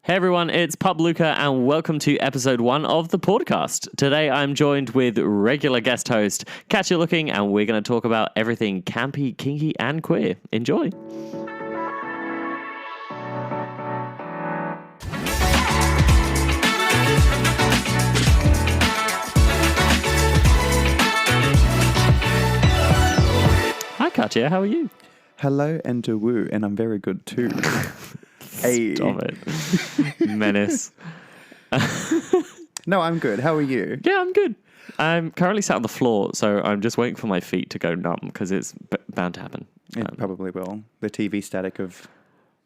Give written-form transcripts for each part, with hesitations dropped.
Hey everyone, it's Pup Luca and welcome to episode 1 of the Paw'dCast. Today I'm joined with regular guest host Katya Lou-king and we're going to talk about everything campy, kinky and queer. Enjoy. Hi Katya, how are you? Hello and to woo, and I'm very good too. Hey. Stop it. Menace. No, I'm good. How are you? Yeah, I'm good. I'm currently sat on the floor, so I'm just waiting for my feet to go numb because it's bound to happen. It probably will. The TV static of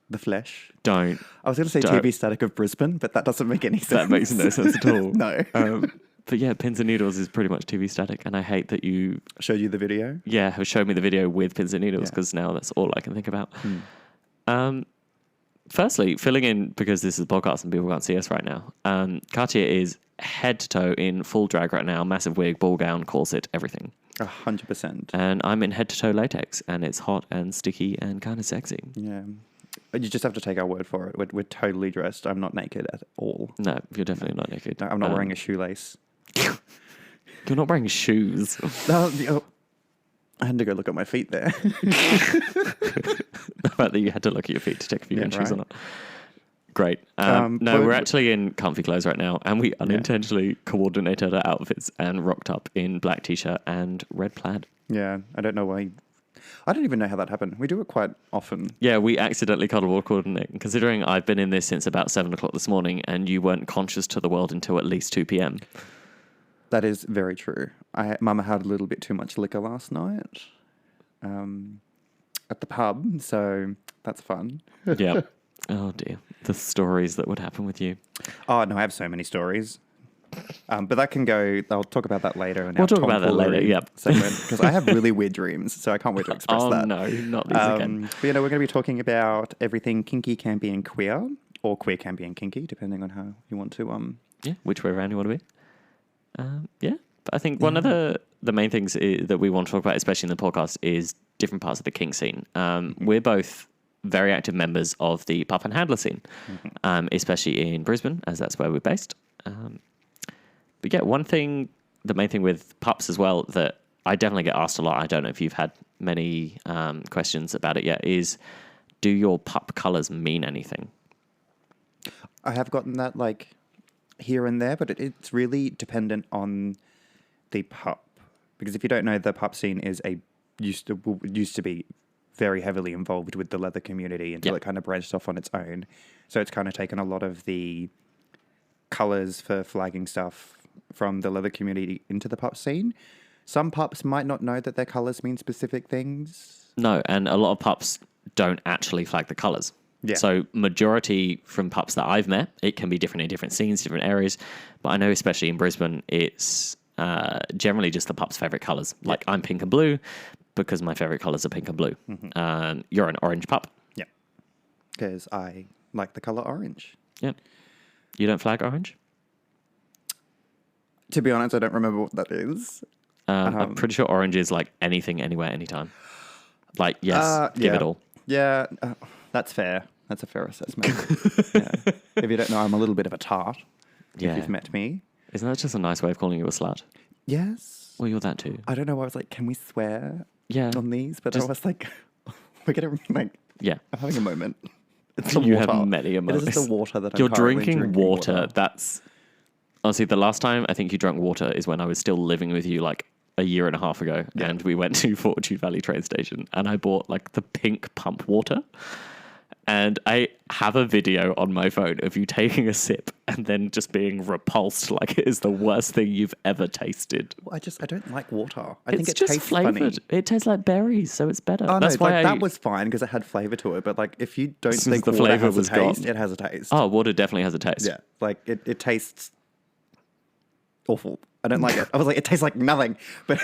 the flesh. Don't. I was going to say Don't. TV static of Brisbane, but that doesn't make any sense. That makes no sense at all. No. But yeah, pins and needles is pretty much TV static, and I hate that you Showed you the video? have showed me the video with pins and needles because now that's all I can think about. Firstly, filling in because this is a podcast and people can't see us right now. Katya is head to toe in full drag right now, massive wig, ball gown, corset, everything. 100%. And I'm in head to toe latex, and it's hot and sticky and kind of sexy. Yeah. You just have to take our word for it. We're totally dressed. I'm not naked at all. No, you're definitely not naked. No, I'm not wearing a shoelace. You're not wearing shoes. No, I had to go look at my feet there. The fact that you had to look at your feet to check if you had shoes or not. Great. No, but we're actually in comfy clothes right now, and we unintentionally coordinated our outfits and rocked up in black t-shirt and red plaid. Yeah, I don't know why. I don't even know how that happened. We do it quite often. Yeah, we accidentally color coordinated. Considering I've been in this since about 7 o'clock this morning, and you weren't conscious to the world until at least 2 p.m. That is very true. Mama had a little bit too much liquor last night at the pub, so that's fun. Yeah. Oh dear, the stories that would happen with you. Oh no, I have so many stories. But that can go. I'll talk about that later. We'll talk about that later. Yep. Segment because I have really weird dreams, so I can't wait to express that. Oh no, not these again. But we're going to be talking about everything kinky, campy, and queer, or queer, campy, and kinky, depending on how you want to. Yeah, which way around you want to be. Yeah, but I think one of the main things that we want to talk about, especially in the podcast, is different parts of the kink scene. We're both very active members of the pup and handler scene, especially in Brisbane, as that's where we're based. But yeah, the main thing with pups as well that I definitely get asked a lot, I don't know if you've had many questions about it yet, is do your pup colours mean anything? I have gotten that like here and there, but it's really dependent on the pup. Because if you don't know, the pup scene is used to be very heavily involved with the leather community until it kind of branched off on its own. So it's kind of taken a lot of the colours for flagging stuff from the leather community into the pup scene. Some pups might not know that their colours mean specific things. No, and a lot of pups don't actually flag the colours. Yeah. So majority from pups that I've met, it can be different in different scenes, different areas. But I know especially in Brisbane, it's generally just the pup's favourite colours. Like I'm pink and blue because my favourite colours are pink and blue. You're an orange pup. Yeah. Because I like the colour orange. Yeah. You don't flag orange? To be honest, I don't remember what that is. I'm pretty sure orange is like anything, anywhere, anytime. Like, yes, give it all. Yeah, that's fair. That's a fair assessment. Yeah. If you don't know, I'm a little bit of a tart. Yeah. If you've met me. Isn't that just a nice way of calling you a slut? Yes. Well, you're that too. I don't know why I was like, can we swear on these? But I was like, we're going to, like, I'm having a moment. It's the you water. have many moments. It is the water that you're I'm currently drinking water. That's, honestly, the last time I think you drank water is when I was still living with you, like, a year and a half ago, and we went to Fortitude Valley train station, and I bought like the pink pump water, and I have a video on my phone of you taking a sip and then just being repulsed like it is the worst thing you've ever tasted. Well, I don't like water. I think It's it just tastes flavored. funny. It tastes like berries, so it's better. Oh, That's no, why that was fine because it had flavor to it. But like, if you don't As soon as think the water flavour has was a taste, gone. it has a taste. Oh, water definitely has a taste. Yeah, like it tastes awful. I don't like it. I was like, it tastes like nothing. But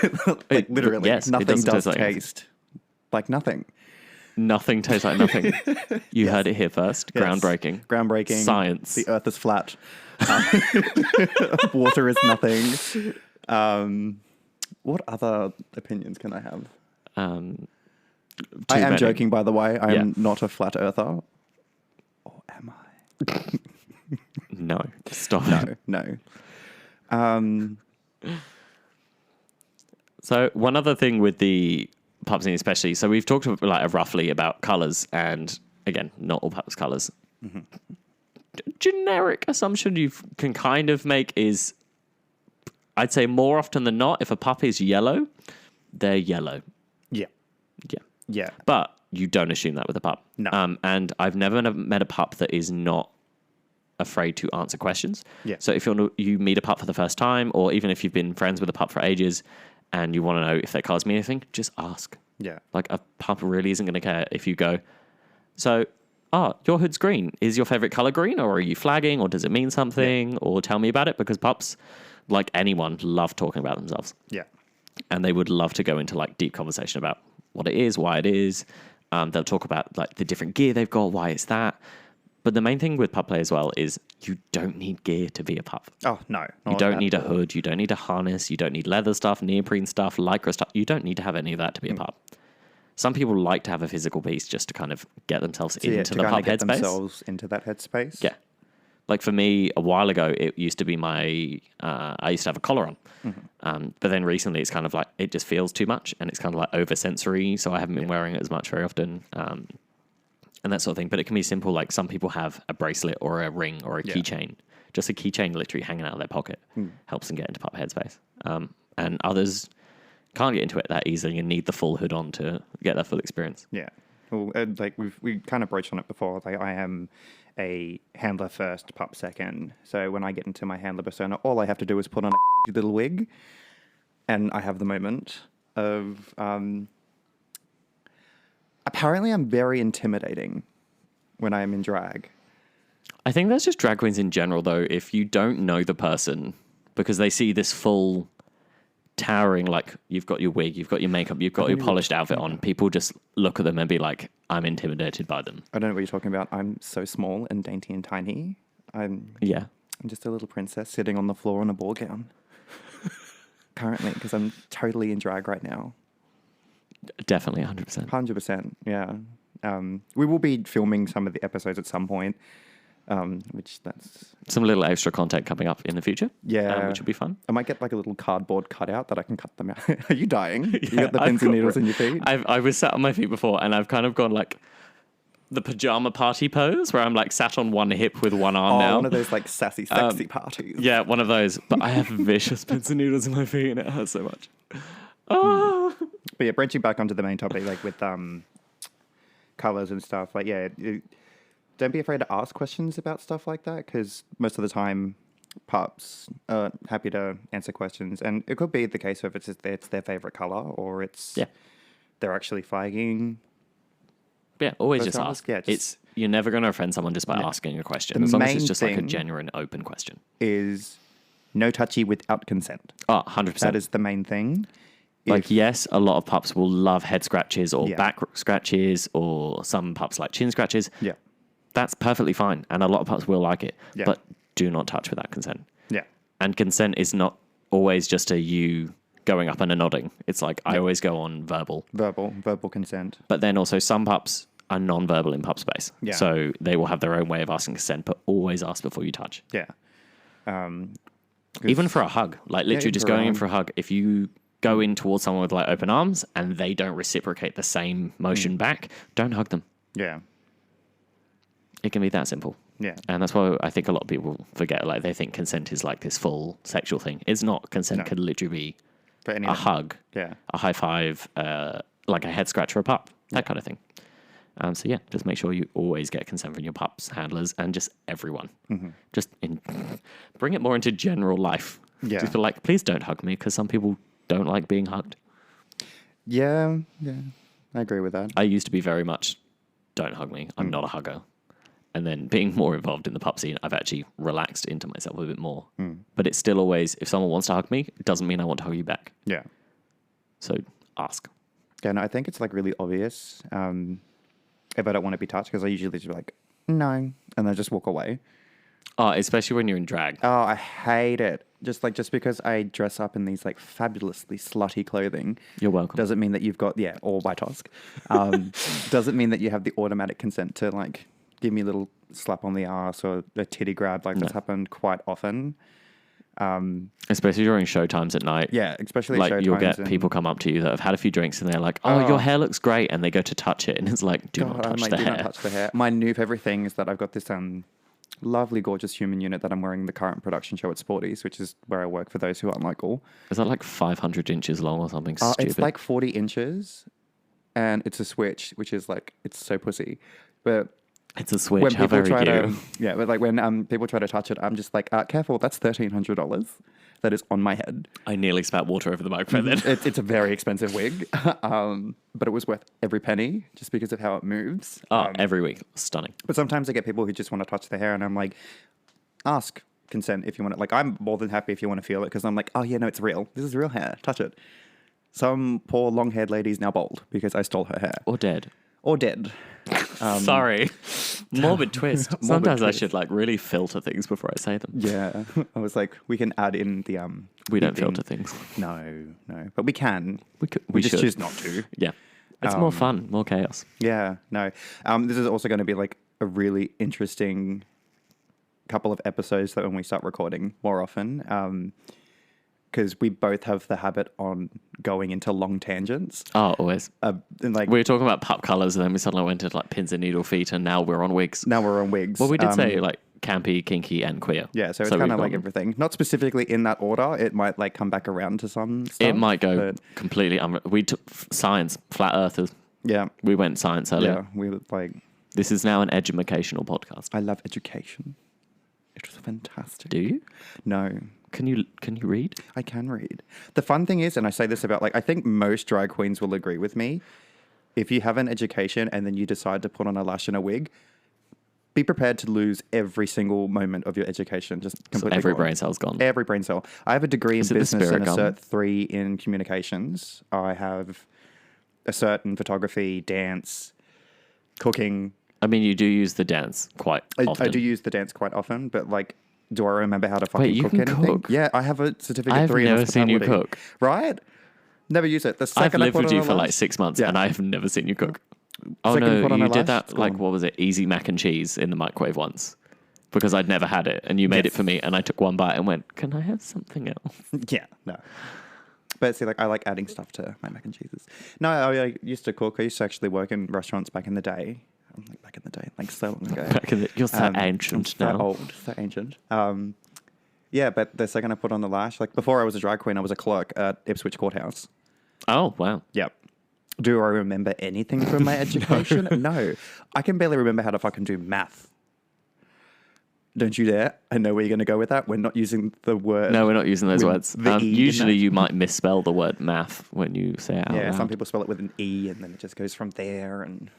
like literally, yes, it nothing doesn't does taste like taste like nothing. Nothing tastes like nothing. You heard it here first. Yes. Groundbreaking. Groundbreaking. Science. The earth is flat. Water is nothing. What other opinions can I have? I am joking, by the way. I am not a flat earther. Or am I? Stop it. No. So one other thing with the pup scene especially, so we've talked like roughly about colours, and again, not all pups colours. Mm-hmm. Generic assumption you can kind of make is, I'd say more often than not, if a pup is yellow, they're yellow. Yeah. Yeah. Yeah. But you don't assume that with a pup. No. And I've never met a pup that is not afraid to answer questions. Yeah. So if you meet a pup for the first time, or even if you've been friends with a pup for ages and you want to know if their colours mean anything, just ask. Yeah. Like, a pup really isn't going to care if you go, so, your hood's green. Is your favourite colour green, or are you flagging, or does it mean something, or tell me about it? Because pups, like anyone, love talking about themselves. Yeah. And they would love to go into like deep conversation about what it is, why it is. They'll talk about like the different gear they've got, why it's that. But the main thing with pup play as well is you don't need gear to be a pup. Oh, no. You don't need a hood. You don't need a harness. You don't need leather stuff, neoprene stuff, lycra stuff. You don't need to have any of that to be a pup. Some people like to have a physical piece just to kind of get themselves into the pup headspace. Themselves into that headspace. Yeah. Like for me, a while ago, it used to be I used to have a collar on. Mm-hmm. But then recently, it's kind of like, it just feels too much, and it's kind of like over sensory. So I haven't been wearing it as much very often. And that sort of thing. But it can be simple. Like some people have a bracelet or a ring or a keychain. Just a keychain literally hanging out of their pocket helps them get into pup headspace. And others can't get into it that easily and need the full hood on to get that full experience. Yeah. Well, like we kind of broached on it before. Like I am a handler first, pup second. So when I get into my handler persona, all I have to do is put on a little wig, and I have the moment of. Apparently, I'm very intimidating when I am in drag. I think that's just drag queens in general, though. If you don't know the person, because they see this full towering, like you've got your wig, you've got your makeup, you've got your polished outfit on, people just look at them and be like, I'm intimidated by them. I don't know what you're talking about. I'm so small and dainty and tiny. I'm just a little princess sitting on the floor in a ball gown. Currently, because I'm totally in drag right now. Definitely 100%. 100%, yeah. We will be filming some of the episodes at some point, which that's... Some little extra content coming up in the future. Yeah. Which will be fun. I might get like a little cardboard cutout that I can cut them out. Are you dying? You got the pins and needles in your feet? I was sat on my feet before, and I've kind of gone like the pajama party pose where I'm like sat on one hip with one arm now. One of those like sassy, sexy parties. Yeah, one of those. But I have vicious pins and needles in my feet, and it hurts so much. Oh. But yeah, branching back onto the main topic, like with colors and stuff, like, yeah, don't be afraid to ask questions about stuff like that, because most of the time pups are happy to answer questions. And it could be the case of it's their favorite color, or they're actually flagging. Yeah, always just ask. Yeah, you're never going to offend someone just by asking a question, as long as it's just like a genuine, open question. Is no touchy without consent. Oh, 100%. That is the main thing. Like, yes, a lot of pups will love head scratches or back scratches, or some pups like chin scratches. Yeah. That's perfectly fine. And a lot of pups will like it. Yeah. But do not touch without consent. Yeah. And consent is not always just a you going up and a nodding. It's like, I always go on verbal. Verbal consent. But then also some pups are non-verbal in pup space. Yeah. So they will have their own way of asking consent, but always ask before you touch. Yeah. Even for a hug. Like literally just going in for a hug. If you go in towards someone with like open arms and they don't reciprocate the same motion back, don't hug them. Yeah. It can be that simple. Yeah. And that's why I think a lot of people forget, like they think consent is like this full sexual thing. It's not. Consent could literally be a hug, a high five, like a head scratch for a pup, that kind of thing. So yeah, just make sure you always get consent from your pups, handlers, and just everyone. Mm-hmm. Bring it more into general life. Yeah. Just be like, please don't hug me, because some people don't like being hugged. Yeah, I agree with that. I used to be very much, don't hug me, I'm not a hugger. And then being more involved in the pup scene, I've actually relaxed into myself a bit more. But it's still always, if someone wants to hug me, it doesn't mean I want to hug you back. Yeah. So ask. Yeah, no, I think it's like really obvious if I don't want to be touched, because I usually just be like, no, and I just walk away. Oh, especially when you're in drag. Oh, I hate it. Just because I dress up in these like fabulously slutty clothing. You're welcome. Doesn't mean that you've got, or by Tosk. Doesn't mean that you have the automatic consent to like give me a little slap on the ass or a titty grab. Like that's happened quite often. Especially during show times at night. Yeah, especially like show you'll times get people come up to you that have had a few drinks and they're like, "Oh, your hair looks great," and they go to touch it, and it's like, "Do not touch the hair." Do not touch the hair. My new favorite thing is that I've got this lovely, gorgeous human unit that I'm wearing the current production show at Sporties, which is where I work for those who aren't Michael. Is that like 500 inches long or something stupid? It's like 40 inches, and it's a switch, which is like it's so pussy, but. It's a switch. When How people very try cute. to, but like when people try to touch it, I'm just like, careful, that's $1,300 that is on my head. I nearly spat water over the microphone then. It's a very expensive wig, but it was worth every penny just because of how it moves. Every week. Stunning. But sometimes I get people who just want to touch the hair, and I'm like, ask consent if you want it. Like, I'm more than happy if you want to feel it, because I'm like, oh yeah, no, it's real. This is real hair. Touch it. Some poor long-haired lady is now bald because I stole her hair. Or dead. Or dead. Sorry. Morbid twist. Sometimes I should like really filter things before I say them. Yeah. I was like, we can add in the... We don't filter things. No. But we can. We just should. choose not to. Yeah. It's more fun, more chaos. Yeah, no. This is also going to be like a really interesting couple of episodes that when we start recording more often. Because we both have the habit on going into long tangents. Oh, always. And like we were talking about pup colours and then we suddenly went into like pins and needle feet and now we're on wigs. Now we're on wigs. Well, we did say like campy, kinky and queer. Yeah, so it's kind of like everything. Not specifically in that order. It might like come back around to some stuff. It might go completely... we took science, flat earthers. Yeah. We went science earlier. Yeah, we were like... This is now an educational podcast. I love education. It was fantastic. Do you? No. Can you read? I can read. The fun thing is, and I say this about like, I think most drag queens will agree with me. If you have an education and then you decide to put on a lash and a wig, be prepared to lose every single moment of your education. Just completely So every gone. Brain cell's gone. Every brain cell. I have a degree in Is it the business and a spirit Cert 3 in communications. I have a cert in photography, dance, cooking. I mean, you do use the dance quite often. I do use the dance quite often, but like, do I remember how to fucking you cook can anything? cook? Yeah, I have a certificate I have 3 in never seen you hospitality. cook. Right? Never use it. The I've second lived I put with on you a for lash, like 6 months and I have never seen you cook. Oh Second you no, put on you a did lash, that it's like, gone. what was it? Easy mac and cheese in the microwave once. Because I'd never had it and you made it for me and I took one bite and went, can I have something else? Yeah, no. But see, like I like adding stuff to my mac and cheeses. No, I used to cook. I used to actually work in restaurants back in the day. Like back in the day, like so long ago. You're so ancient I'm now. So old, so ancient. Yeah, but the second I put on the lash, like before I was a drag queen, I was a clerk at Ipswich Courthouse. Oh, wow. Yep. Do I remember anything from my education? No. I can barely remember how to fucking do math. Don't you dare. I know where you're going to go with that. We're not using the word. No, we're not using those words. Usually in you might misspell the word math when you say it out Yeah, loud. some people spell it with an E and then it just goes from there and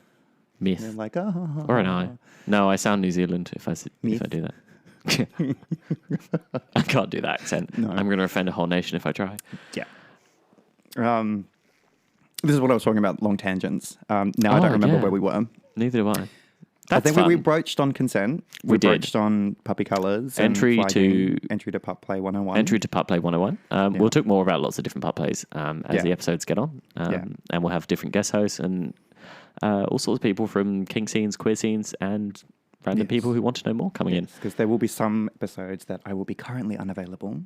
Myth. they're like, oh. Or an I. No, I sound New Zealand if I do that. I can't do that accent. No. I'm going to offend a whole nation if I try. Yeah. This is what I was talking about, long tangents. Now I don't remember where we were. Neither do I. I think we broached on consent. We did. broached on puppy colours. Entry and entry to Pup Play 101. Entry to Pup Play 101. We'll talk more about lots of different pup plays as the episodes get on. And we'll have different guest hosts and all sorts of people from kink scenes, queer scenes, and random people who want to know more coming in. Because there will be some episodes that I will be currently unavailable.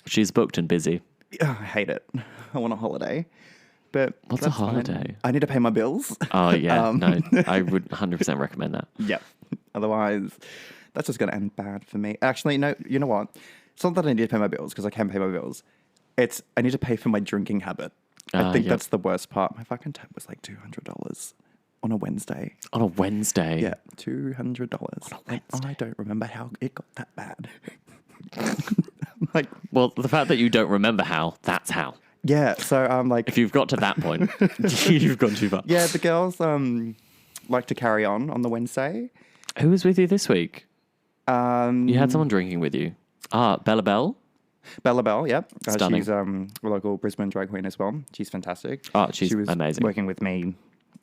She's booked and busy. I hate it. I want a holiday. But what's a holiday? Fine. I need to pay my bills. Oh, yeah. No, I would 100% recommend that. Yep. Otherwise, that's just going to end bad for me. Actually, no, you know what? It's not that I need to pay my bills, because I can pay my bills. It's I need to pay for my drinking habit. I think that's the worst part. My fucking tab was like $200 on a Wednesday. On a Wednesday? Yeah, $200. On a Wednesday. I don't remember how it got that bad. Well, the fact that you don't remember how, that's how. Yeah, so I'm like... If you've got to that point, you've gone too far. Yeah, the girls like to carry on the Wednesday. Who was with you this week? You had someone drinking with you. Bella Bell? Bella Bell, yep. Stunning. She's a local Brisbane drag queen as well. She's fantastic. She was amazing. Working with me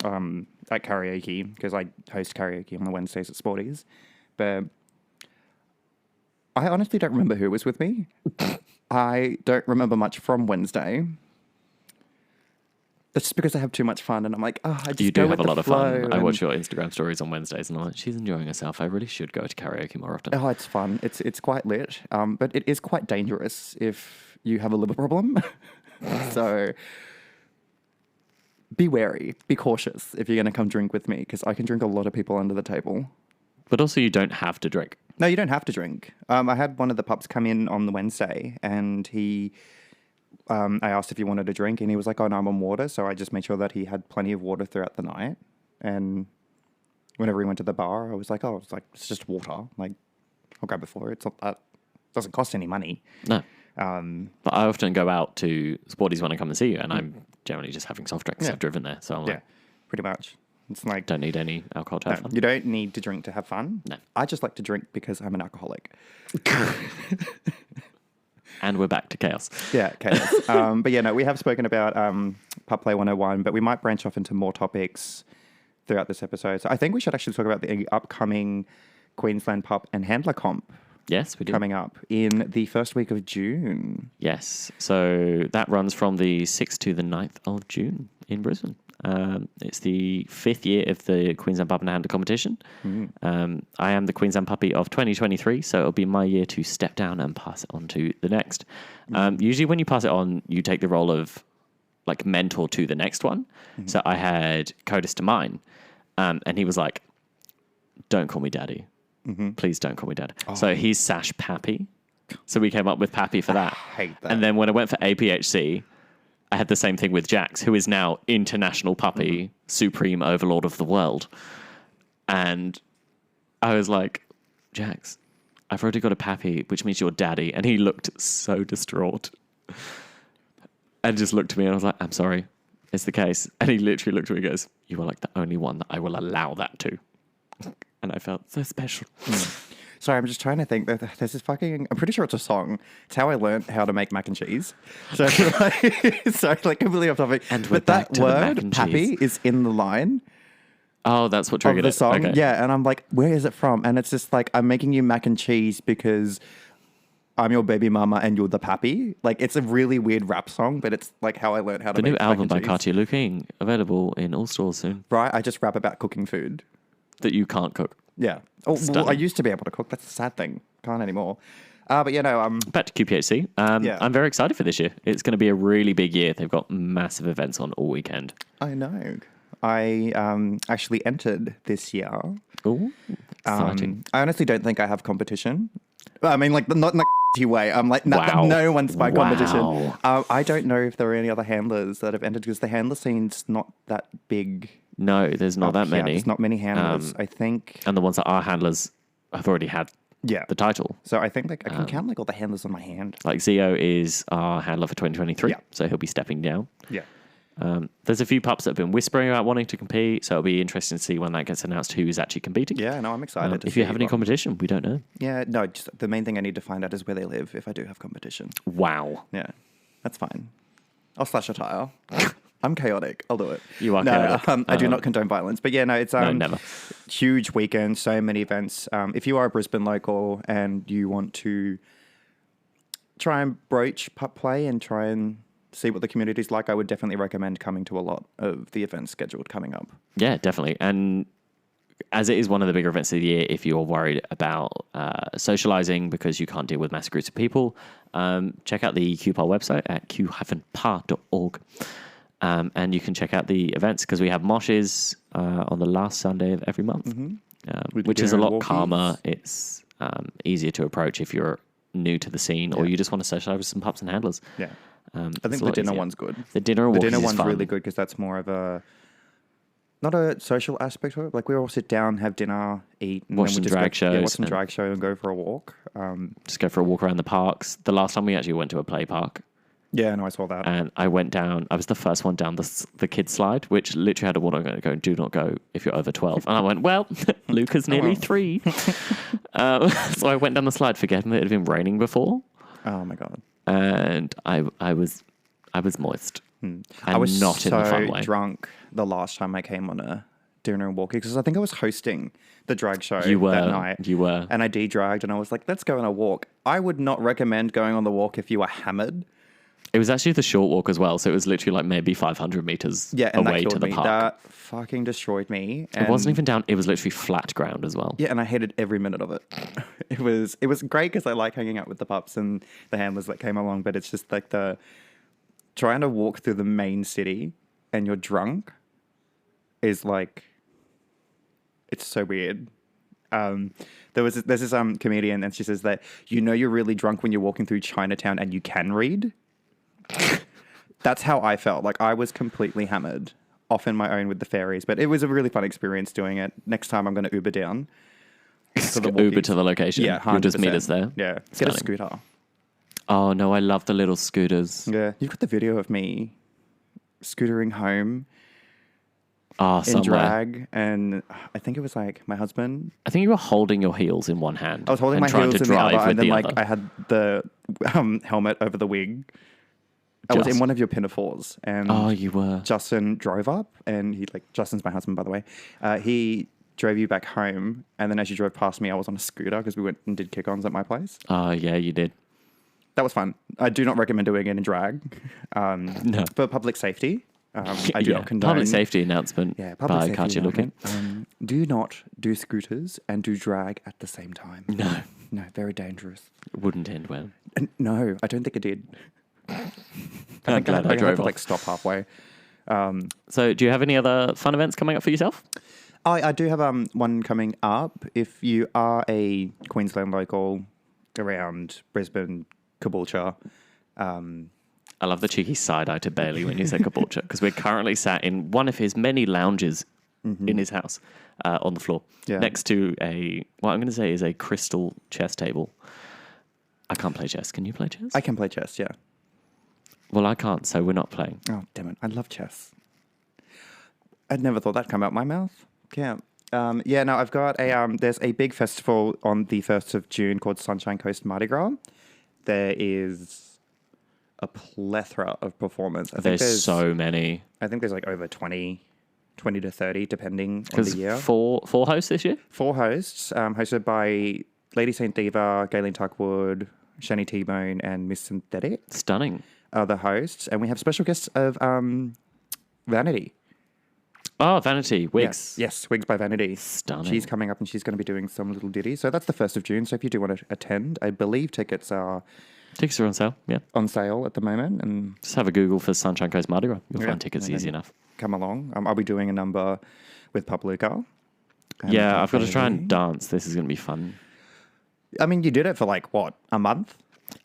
at karaoke, because I host karaoke on the Wednesdays at Sporties. But I honestly don't remember who was with me. I don't remember much from Wednesday. It's just because I have too much fun, and I'm like, oh, I just You go do with have a the lot of flow, fun. I and- watch your Instagram stories on Wednesdays, and I'm like, she's enjoying herself. I really should go to karaoke more often. Oh, it's fun. It's quite lit, but it is quite dangerous if you have a liver problem. So be wary, be cautious if you're going to come drink with me, because I can drink a lot of people under the table. But also, you don't have to drink. No, you don't have to drink. I had one of the pups come in on the Wednesday, and I asked if he wanted a drink, and he was like, "Oh no, I'm on water." So I just made sure that he had plenty of water throughout the night. And whenever he went to the bar, I was like, "Oh, it's just water. Like, I'll grab it for it. It's not that doesn't cost any money." No. But I often go out to Sporties when I come and see you, and I'm generally just having soft drinks. Yeah. I've driven there, so I'm Yeah, like, pretty much. It's like don't need any alcohol to have fun. you don't need to drink to have fun. No. I just like to drink because I'm an alcoholic. And we're back to chaos. Yeah, chaos. But yeah, no, we have spoken about Pup Play 101, but we might branch off into more topics throughout this episode. So I think we should actually talk about the upcoming Queensland Pup and Handler Comp Yes, we do. coming up in the first week of June. Yes. So that runs from the 6th to the 9th of June in Brisbane. It's the 5th year of the Queensland Pup and Handler competition. I am the Queensland Puppy of 2023, so it'll be my year to step down and pass it on to the next. Usually when you pass it on, you take the role of like mentor to the next one. So I had Codis to mine, and he was like, don't call me daddy. Please don't call me dad. So he's Sash Pappy. So we came up with Pappy for that. I hate that. And then when I went for APHC, I had the same thing with Jax, who is now international puppy, supreme overlord of the world. And I was like, Jax, I've already got a Pappy, which means you're daddy. And he looked so distraught and just looked at me and I was like, I'm sorry, it's the case. And he literally looked at me and goes, you are like the only one that I will allow that to. And I felt so special. Sorry, I'm just trying to think. There's this fucking... I'm pretty sure it's a song. It's how I learned how to make mac and cheese. So, like completely off topic. And we're but back that to the mac word, and Pappy, cheese. is in the line Oh, that's what of triggered the it. song. Okay. Yeah, and I'm like, where is it from? And it's just like, I'm making you mac and cheese because I'm your baby mama and you're the Pappy. Like, it's a really weird rap song, but it's like how I learned how to The make new mac album and by cheese. Katya Lou-king, available in all stores soon, Right? I just rap about cooking food. that you can't cook. Yeah. Oh, well, I Stunning. used to be able to cook. That's the sad thing. Can't anymore. But you know, Back to QPHC. Yeah. I'm very excited for this year. It's going to be a really big year. They've got massive events on all weekend. I know. I actually entered this year. Ooh, exciting. I honestly don't think I have competition. I mean, like, not in a way. I'm like, Wow. no one's my competition. Wow. I don't know if there are any other handlers that have entered because the handler scene's not that big. No, there's not that Yeah, many. there's not many handlers. I think. And the ones that are handlers have already had Yeah. the title. So I think like I can count like all the handlers on my hand. Like Zio is our handler for 2023, Yeah. so he'll be stepping down. Yeah. There's a few pups that have been whispering about wanting to compete, so it'll be interesting to see when that gets announced who is actually competing. Yeah. No, I'm excited. to If you see have any what- competition, we don't know. Yeah. No. Just the main thing I need to find out is where they live. If I do have competition. Wow. Yeah. That's fine. I'll slash a tire. I'm chaotic. I'll do it. You are no, chaotic. I do not condone violence. But yeah, no, it's No, never. huge weekend, so many events. If you are a Brisbane local and you want to try and broach pup play and try and see what the community's like, I would definitely recommend coming to a lot of the events scheduled coming up. Yeah, definitely. And as it is one of the bigger events of the year, if you're worried about socializing because you can't deal with massive groups of people, check out the QPAR website at q-par.org. And you can check out the events because we have moshes on the last Sunday of every month, which is a lot walkies. calmer. It's easier to approach if you're new to the scene or you just want to socialize with some pups and handlers. Yeah. I It's think a the lot dinner easier. one's good. The dinner and The walkies dinner is one's fun. really good because that's more of a not a social aspect of it. Like we all sit down, have dinner, eat, and Watch then some we just drag watch shows some and- drag show and go for a walk. Just go for a walk around the parks. The last time we actually went to a play park, Yeah, no, I saw that. and I went down. I was the first one down the kids slide, which literally had a warning go, "Do not go if you're over 12." And I went, "Well, Luca's nearly 3." So I went down the slide, forgetting that it had been raining before, Oh my god. and I was moist, and I was not in the so fun way. drunk the last time I came on a dinner and walkie because I think I was hosting the drag show You were, that night. you were. And I de-dragged and I was like, let's go on a walk. I would not recommend going on the walk if you are hammered. It was actually the short walk as well, so it was literally like maybe 500 meters Yeah, and away that to killed the me. park. That fucking destroyed me. It wasn't even down. It was literally flat ground as well. Yeah, and I hated every minute of it. It was great because I like hanging out with the pups and the handlers that came along, but it's just like the trying to walk through the main city and you're drunk is like, it's so weird. There's this comedian and she says that you're really drunk when you're walking through Chinatown and you can read. That's how I felt. Like I was completely hammered, off in my own with the fairies, but it was a really fun experience doing it. Next time I'm going to Uber down. Uber to the location. Yeah, 100%. You'll just meet us there. Yeah, Stunning. get a scooter. Oh no, I love the little scooters. Yeah, you've got the video of me scootering home Oh, in somewhere. drag, and I think it was like my husband. I think you were holding your heels in one hand. I was holding and my trying heels to in the drive other, with and then the like other. I had the helmet over the wig. I was in one of your pinafores, and Oh, you were. Justin drove up, and Justin's my husband, by the way. He drove you back home, and then as you drove past me, I was on a scooter because we went and did kick-ons at my place. Oh, yeah, you did. That was fun. I do not recommend doing it in drag. No. For public safety, I do not condone. Public safety announcement Public by safety Katya Lou-king. announcement. Do not do scooters and do drag at the same time. No. No, very dangerous. It wouldn't end well. No, I don't think it did. I'm glad I had drove to off. stop halfway. So, do you have any other fun events coming up for yourself? I do have one coming up. If you are a Queensland local around Brisbane, Caboolture, I love the cheeky side eye to Bailey when you say Caboolture, because we're currently sat in one of his many lounges in his house on the floor, next to what I'm going to say is a crystal chess table. I can't play chess. Can you play chess? I can play chess, yeah. Well, I can't, so we're not playing. Oh, damn it. I love chess. I'd never thought that'd come out my mouth. Yeah. No, I've got there's a big festival on the 1st of June called Sunshine Coast Mardi Gras. There is a plethora of performance. There's so many. I think there's like over 20 to 30, depending on the year. Four hosts this year? 4 hosts, hosted by Lady Saint Diva, Galen Tuckwood, Shani T-Bone, and Miss Synthetic. Stunning. Are the hosts. And we have special guests of Vanity. Oh, Vanity. Wigs. Yes, Wigs by Vanity. Stunning. She's coming up and she's going to be doing some little ditty. So that's the 1st of June. So if you do want to attend, I believe tickets are Tickets are on sale, yeah. on sale at the moment. And Just have a Google for Sunshine Coast Mardi Gras. You'll find tickets and easy then enough. Come along. I'll be doing a number with Pup Luca. Yeah, I've got to try and dance. This is going to be fun. I mean, you did it for like, what, a month?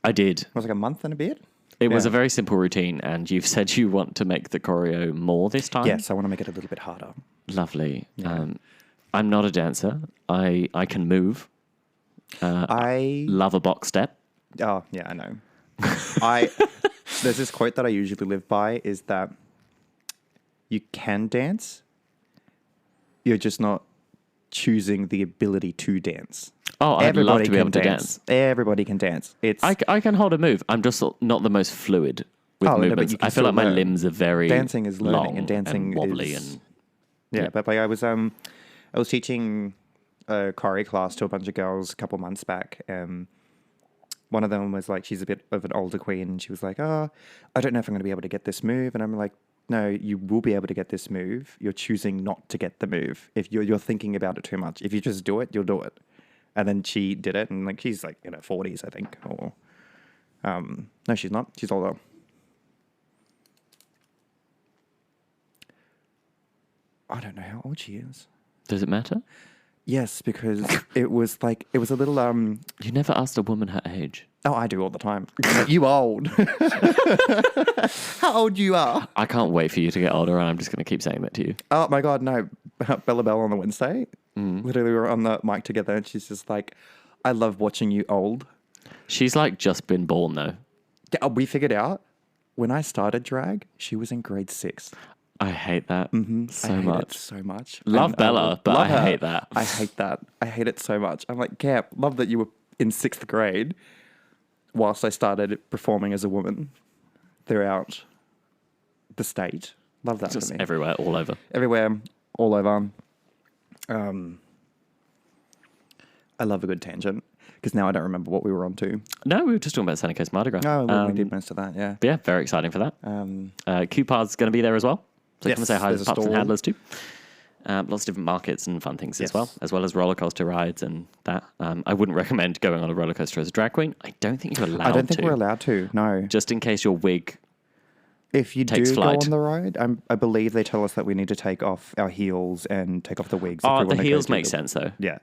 I did. It was like a month and a bit? It was a very simple routine, and you've said you want to make the choreo more this time. Yes, I want to make it a little bit harder. Lovely. I'm not a dancer. I can move. I Love a box step. Oh, yeah, I know. There's this quote that I usually live by is that you can dance, you're just not choosing the ability to dance. Oh, I'd love to be able to dance. Everybody can dance. I can hold a move. I'm just not the most fluid with but movements. you can I feel like still my learn. limbs are very Dancing is learning, long and dancing wobbly is... and Yeah, but like I was teaching a choreo class to a bunch of girls a couple months back. One of them was like, she's a bit of an older queen, and she was like, "Oh, I don't know if I'm going to be able to get this move." And I'm like, "No, you will be able to get this move. You're choosing not to get the move. If you're thinking about it too much. If you just do it, you'll do it." And then she did it, and like she's like in her 40s, I think, or no, she's not. She's older. I don't know how old she is. Does it matter? Yes, because it was a little You never asked a woman her age. Oh, I do all the time. You old? How old you are? I can't wait for you to get older, and I'm just going to keep saying that to you. Oh my God, no. Bella Bell on the Wednesday. Literally, we were on the mic together, and she's just like, "I love watching you old." She's like just been born though. Yeah, we figured out when I started drag, she was in grade 6. I hate that so I hate much. it so much. Love And Bella, but I her. hate that. I hate that. I hate it so much. I'm like, Cap, love that you were in 6th grade whilst I started performing as a woman throughout the state. Love that Just for me. everywhere, all over. Everywhere, all over. I love a good tangent. Because now I don't remember what we were on to. No, we were just talking about Sunny Coast Mardi Gras. Oh, we did most of that, yeah. But yeah, very exciting for that. Paw'd's going to be there as well. So come and say hi to pups and handlers too. Lots of different markets and fun things as well as roller coaster rides and that. I wouldn't recommend going on a roller coaster as a drag queen. I don't think you're allowed to. I don't think we're allowed to, no. Just in case your wig if you takes do flight. go on the ride, I believe they tell us that we need to take off our heels and take off the wigs. Oh, the heels make sense though. Yeah.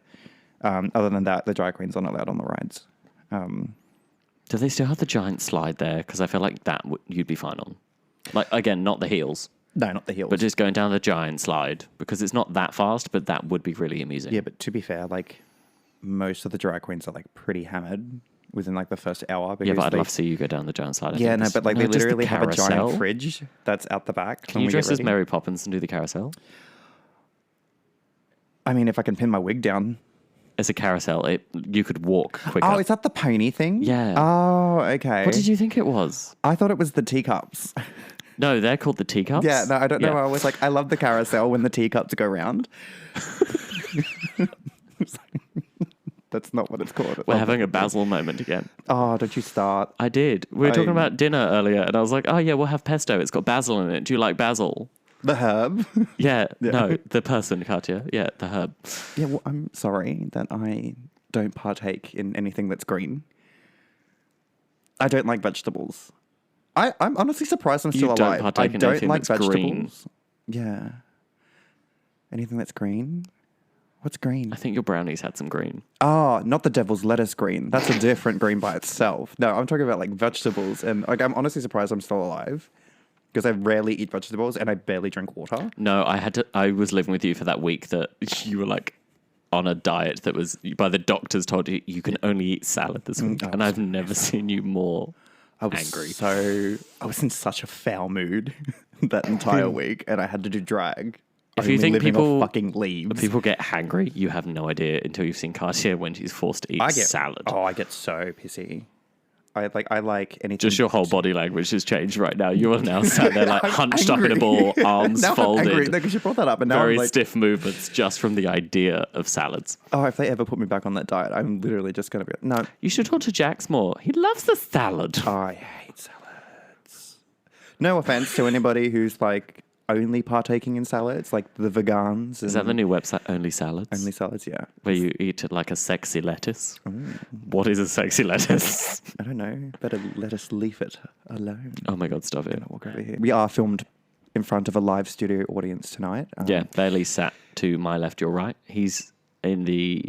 Other than that, the drag queens aren't allowed on the rides. Do they still have the giant slide there? Because I feel like that you'd be fine on. Like, again, not the heels. No, not the heels. But just going down the giant slide, because it's not that fast, but that would be really amusing. Yeah, but to be fair, like, most of the drag queens are, like, pretty hammered within, like, the first hour. Yeah, but I'd love to see you go down the giant slide. Yeah, no, but, like, they literally have a giant carousel. fridge that's out the back. Can you dress as Mary Poppins and do the carousel? I mean, if I can pin my wig down. As a carousel, you could walk quicker. Oh, is that the pony thing? Yeah. Oh, okay. What did you think it was? I thought it was the teacups. No, they're called the teacups. Yeah, no, I don't know. I was like, I love the carousel when the teacups go round. That's not what it's called. We're having a Basil moment again. Oh, don't you start. I did. We were talking about dinner earlier, and I was like, oh, yeah, we'll have pesto. It's got basil in it. Do you like basil? The herb? Yeah, no, the person, Katya. Yeah, the herb. Yeah, well, I'm sorry that I don't partake in anything that's green. I don't like vegetables. I'm honestly surprised I'm still alive. I don't like vegetables. Green. Yeah. Anything that's green? What's green? I think your brownies had some green. Oh, not the devil's lettuce green. That's a different green by itself. No, I'm talking about like vegetables. And like, I'm honestly surprised I'm still alive. Because I rarely eat vegetables and I barely drink water. No, I was living with you for that week that you were like on a diet that was by the doctors told you can only eat salad this week. And I've never seen you more angry. I was in such a foul mood that entire week and I had to do drag. If you think people fucking leaves. People get hangry, you have no idea until you've seen Katya when she's forced to eat salad. Oh, I get so pissy. I like anything. Just your whole body language has changed right now. You are now sat there like hunched up in a ball, arms folded. I'm angry. No, because you brought that up, and now very I'm like, stiff movements just from the idea of salads. Oh, if they ever put me back on that diet, I'm literally just going to be no. You should talk to Jax more. He loves the salad. Oh, I hate salads. No offense to anybody who's like only partaking in salads, like the vegans. Is that the new website, Only Salads? Only Salads, yeah. Where you eat it like a sexy lettuce. Ooh. What is a sexy lettuce? I don't know. Better let us leave it alone. Oh my God, stop it. Walk over here. We are filmed in front of a live studio audience tonight. Yeah, Bailey sat to my left, your right. He's in the,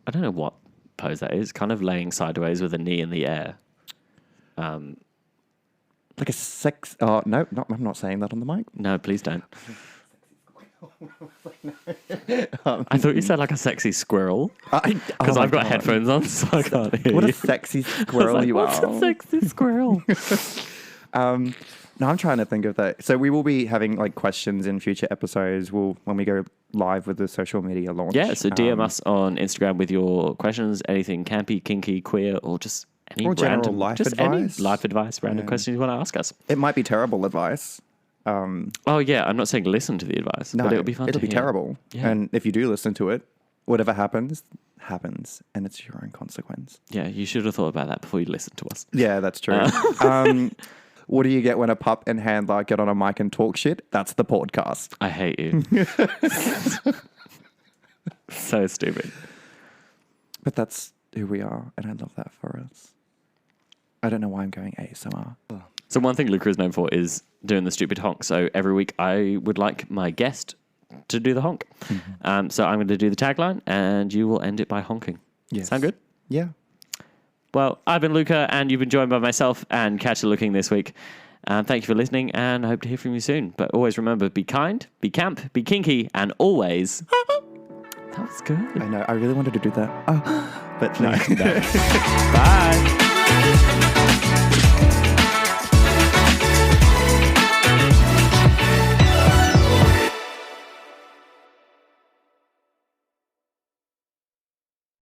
I don't know what pose that is, kind of laying sideways with a knee in the air. Like a sex... Oh, no, I'm not saying that on the mic. No, please don't. I thought you said like a sexy squirrel. Because I've got headphones on, so I can't hear What you. a sexy squirrel you What's are. a sexy squirrel? No, I'm trying to think of that. So we will be having like questions in future episodes when we go live with the social media launch. Yeah, so DM us on Instagram with your questions, anything campy, kinky, queer, or just... Any random life advice. Any life advice, random questions you want to ask us. It might be terrible advice. Oh, yeah. I'm not saying listen to the advice, but it'll be fun to hear. It'll be terrible. Yeah. And if you do listen to it, whatever happens, and it's your own consequence. Yeah, you should have thought about that before you listened to us. Yeah, that's true. What do you get when a pup and handler get on a mic and talk shit? That's the Paw'dCast. I hate you. So stupid. But that's who we are, and I love that for us. I don't know why I'm going ASMR. So one thing Luca is known for is doing the stupid honk. So every week I would like my guest to do the honk. Mm-hmm. So I'm going to do the tagline and you will end it by honking. Yes. Sound good? Yeah. Well, I've been Luca and you've been joined by myself and Katya Lou-king this week. Thank you for listening and I hope to hear from you soon. But always remember, be kind, be camp, be kinky, and always... That was good. I know. I really wanted to do that. But no. Bye.